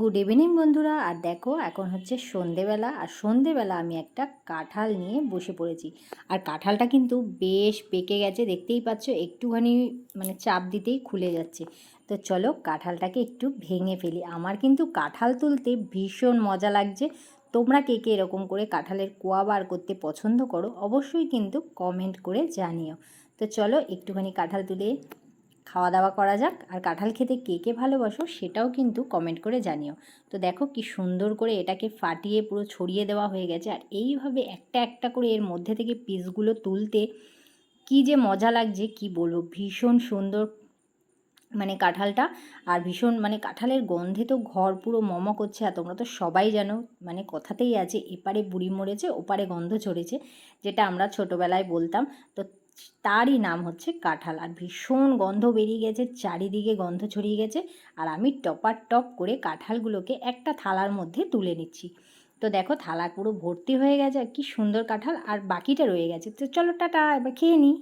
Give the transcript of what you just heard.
Good evening বন্ধুরা। আর দেখো এখন হচ্ছে সন্ধেবেলা, আর সন্ধেবেলা আমি একটা কাঁঠাল নিয়ে বসে পড়েছি। আর কাঁঠালটা কিন্তু বেশ পেকে গেছে, দেখতেই পাচ্ছ, একটুখানি মানে চাপ দিতেই খুলে যাচ্ছে। তো চলো কাঁঠালটাকে একটু ভেঙে ফেলি। আমার কিন্তু কাঁঠাল তুলতে ভীষণ মজা লাগছে। তোমরা কে কে এরকম করে কাঁঠালের কোয়া বার করতে পছন্দ করো অবশ্যই কিন্তু কমেন্ট করে জানিও। তো চলো একটুখানি কাঁঠাল তুলে খাওয়া দাওয়া করা যাক। আর কাঁঠাল খেতে কে কে ভালোবাসো সেটাও কিন্তু কমেন্ট করে জানিও। তো দেখো কি সুন্দর করে এটাকে ফাটিয়ে পুরো ছড়িয়ে দেওয়া হয়ে গেছে। আর এইভাবে একটা একটা করে এর মধ্যে থেকে পিসগুলো তুলতে কি যে মজা লাগছে কি বলবো, ভীষণ সুন্দর মানে কাঁঠালটা। আর ভীষণ মানে কাঁঠালের গন্ধে তো ঘর পুরো মম করছে। আর তোমরা তো সবাই জানো, মানে কথাতেই আছে এপারে বুড়ি মরেছে ওপারে গন্ধ ছড়েছে, যেটা আমরা ছোটোবেলায় বলতাম। তো তারই নাম হচ্ছে কাঁঠাল। আর ভীষণ গন্ধ বেরিয়ে গেছে, চারিদিকে গন্ধ ছড়িয়ে গেছে। আর আমি টপার টপ করে কাঁঠালগুলোকে একটা থালার মধ্যে তুলে নিচ্ছি। তো দেখো থালা পুরো ভর্তি হয়ে গেছে, আর কি সুন্দর কাঁঠাল, আর বাকিটা রয়ে গেছে। তো চলো টাটা, এবার খেয়ে নিই।